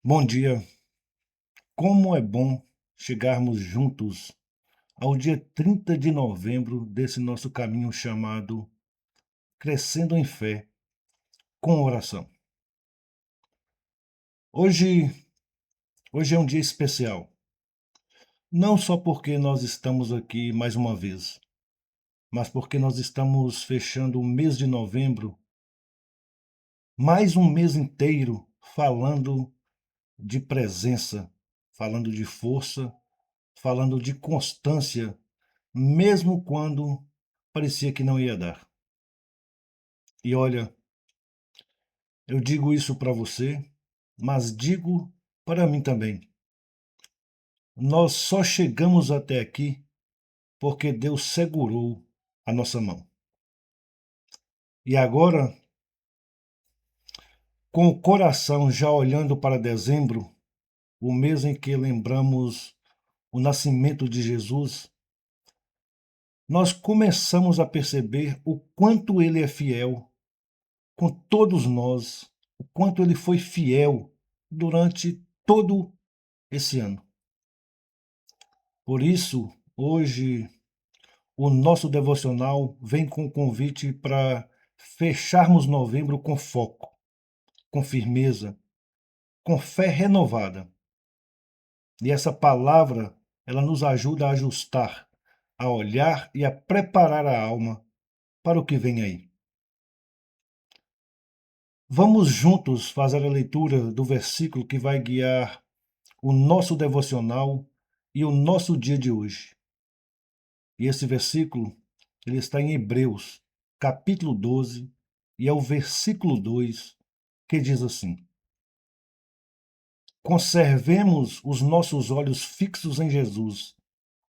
Bom dia. Como é bom chegarmos juntos ao dia 30 de novembro desse nosso caminho chamado Crescendo em Fé com Oração. Hoje, hoje é um dia especial, não só porque nós estamos aqui mais uma vez, mas porque nós estamos fechando o mês de novembro, mais um mês inteiro falando de presença, falando de força, falando de constância, mesmo quando parecia que não ia dar. E olha, eu digo isso para você, mas digo para mim também. Nós só chegamos até aqui porque Deus segurou a nossa mão. E agora, com o coração já olhando para dezembro, o mês em que lembramos o nascimento de Jesus, nós começamos a perceber o quanto Ele é fiel com todos nós, o quanto Ele foi fiel durante todo esse ano. Por isso, hoje, o nosso devocional vem com o convite para fecharmos novembro com foco, com firmeza, com fé renovada. E essa palavra, ela nos ajuda a ajustar, a olhar e a preparar a alma para o que vem aí. Vamos juntos fazer a leitura do versículo que vai guiar o nosso devocional e o nosso dia de hoje. E esse versículo, ele está em Hebreus, capítulo 12, e é o versículo 2, que diz assim: Conservemos os nossos olhos fixos em Jesus,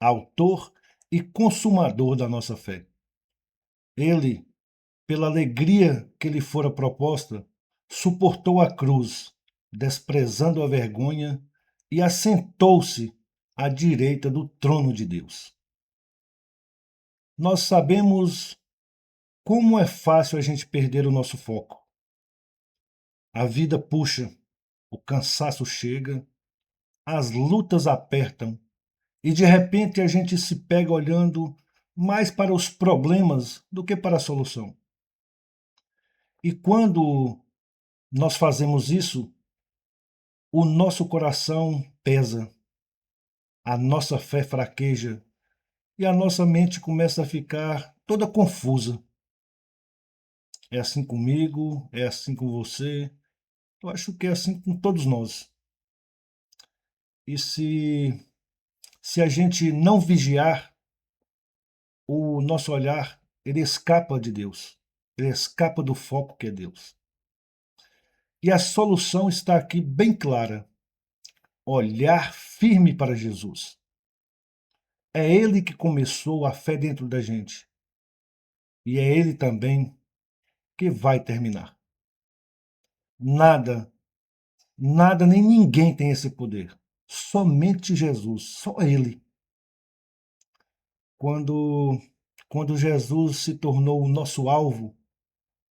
autor e consumador da nossa fé. Ele, pela alegria que lhe fora proposta, suportou a cruz, desprezando a vergonha, e assentou-se à direita do trono de Deus. Nós sabemos como é fácil a gente perder o nosso foco. A vida puxa, o cansaço chega, as lutas apertam e de repente a gente se pega olhando mais para os problemas do que para a solução. E quando nós fazemos isso, o nosso coração pesa, a nossa fé fraqueja e a nossa mente começa a ficar toda confusa. É assim comigo, é assim com você, eu acho que é assim com todos nós. E se a gente não vigiar, o nosso olhar, ele escapa de Deus. Ele escapa do foco que é Deus. E a solução está aqui bem clara: olhar firme para Jesus. É Ele que começou a fé dentro da gente. E é Ele também que vai terminar. Nada, nada nem ninguém tem esse poder. Somente Jesus, só Ele. Quando, quando Jesus se tornou o nosso alvo,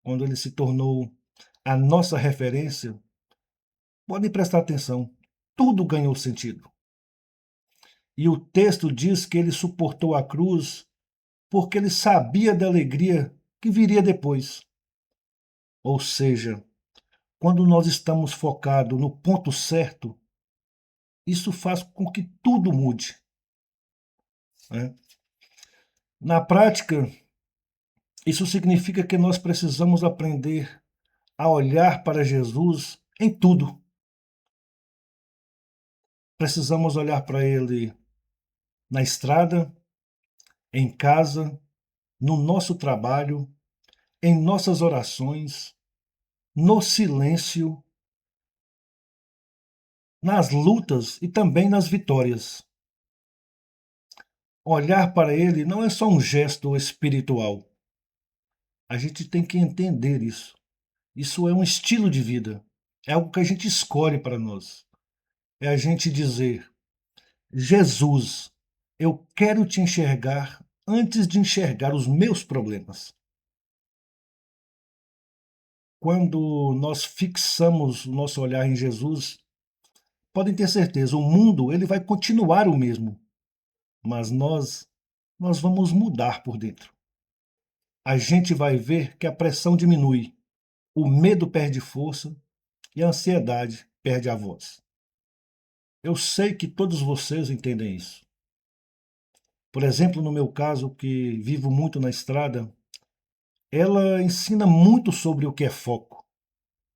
quando Ele se tornou a nossa referência, podem prestar atenção, tudo ganhou sentido. E o texto diz que ele suportou a cruz porque ele sabia da alegria que viria depois. Ou seja, quando nós estamos focados no ponto certo, isso faz com que tudo mude, né? Na prática, isso significa que nós precisamos aprender a olhar para Jesus em tudo. Precisamos olhar para Ele na estrada, em casa, no nosso trabalho, em nossas orações, no silêncio, nas lutas e também nas vitórias. Olhar para Ele não é só um gesto espiritual. A gente tem que entender isso. Isso é um estilo de vida. É algo que a gente escolhe para nós. É a gente dizer: Jesus, eu quero te enxergar antes de enxergar os meus problemas. Quando nós fixamos o nosso olhar em Jesus, podem ter certeza, o mundo ele vai continuar o mesmo, mas nós vamos mudar por dentro. A gente vai ver que a pressão diminui, o medo perde força e a ansiedade perde a voz. Eu sei que todos vocês entendem isso. Por exemplo, no meu caso, que vivo muito na estrada, ela ensina muito sobre o que é foco,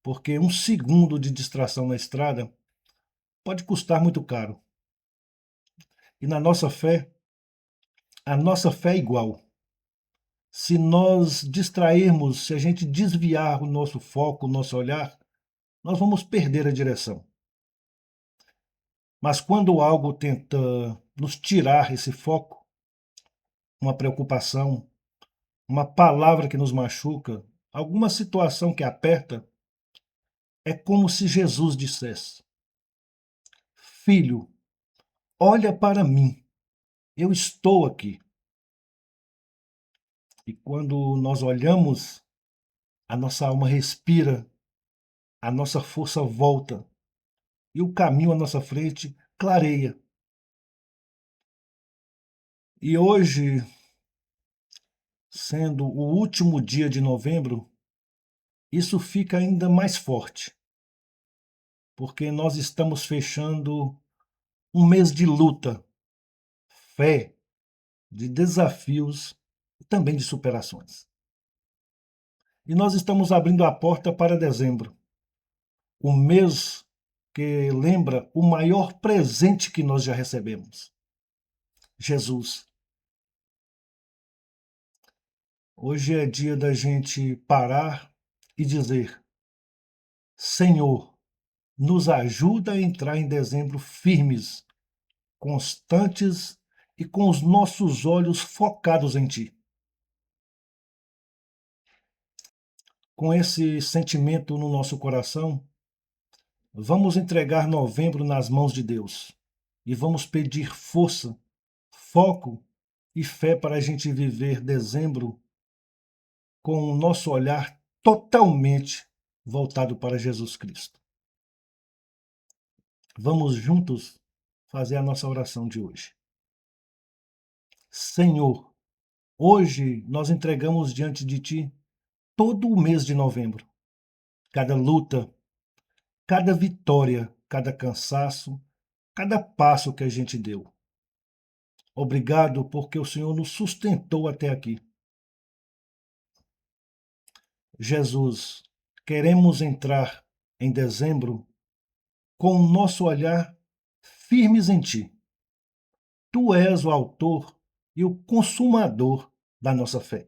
porque um segundo de distração na estrada pode custar muito caro. E na nossa fé, a nossa fé é igual. Se nós distrairmos, se a gente desviar o nosso foco, o nosso olhar, nós vamos perder a direção. Mas quando algo tenta nos tirar esse foco, uma preocupação, uma palavra que nos machuca, alguma situação que aperta, é como se Jesus dissesse: Filho, olha para mim, eu estou aqui. E quando nós olhamos, a nossa alma respira, a nossa força volta e o caminho à nossa frente clareia. E hoje, sendo o último dia de novembro, isso fica ainda mais forte, porque nós estamos fechando um mês de luta, fé, de desafios e também de superações. E nós estamos abrindo a porta para dezembro, o mês que lembra o maior presente que nós já recebemos: Jesus. Hoje é dia da gente parar e dizer: Senhor, nos ajuda a entrar em dezembro firmes, constantes e com os nossos olhos focados em Ti. Com esse sentimento no nosso coração, vamos entregar novembro nas mãos de Deus e vamos pedir força, foco e fé para a gente viver dezembro com o nosso olhar totalmente voltado para Jesus Cristo. Vamos juntos fazer a nossa oração de hoje. Senhor, hoje nós entregamos diante de Ti todo o mês de novembro, cada luta, cada vitória, cada cansaço, cada passo que a gente deu. Obrigado porque o Senhor nos sustentou até aqui. Jesus, queremos entrar em dezembro com o nosso olhar firmes em Ti. Tu és o autor e o consumador da nossa fé.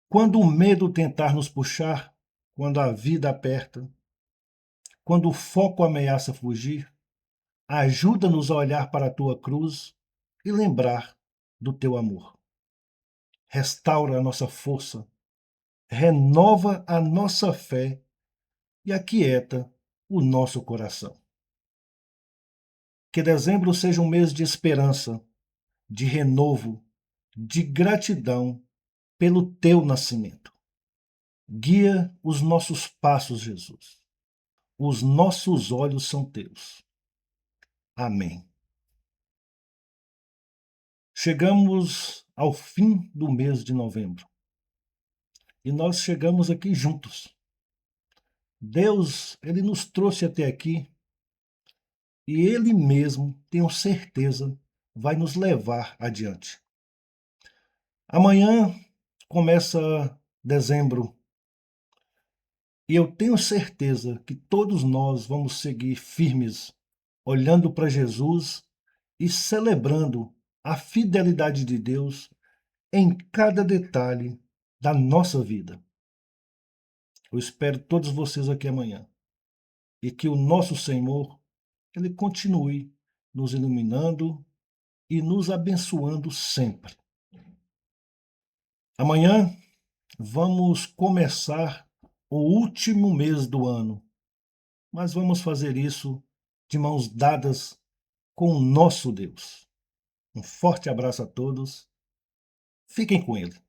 Quando o medo tentar nos puxar, quando a vida aperta, quando o foco ameaça fugir, ajuda-nos a olhar para a Tua cruz e lembrar do Teu amor. Restaura a nossa força, renova a nossa fé e aquieta o nosso coração. Que dezembro seja um mês de esperança, de renovo, de gratidão pelo Teu nascimento. Guia os nossos passos, Jesus. Os nossos olhos são Teus. Amém. Chegamos ao fim do mês de novembro. E nós chegamos aqui juntos. Deus, Ele nos trouxe até aqui e Ele mesmo, tenho certeza, vai nos levar adiante. Amanhã começa dezembro e eu tenho certeza que todos nós vamos seguir firmes, olhando para Jesus e celebrando a fidelidade de Deus em cada detalhe da nossa vida. Eu espero todos vocês aqui amanhã e que o nosso Senhor, Ele continue nos iluminando e nos abençoando sempre. Amanhã vamos começar o último mês do ano, mas vamos fazer isso de mãos dadas com o nosso Deus. Um forte abraço a todos. Fiquem com Ele.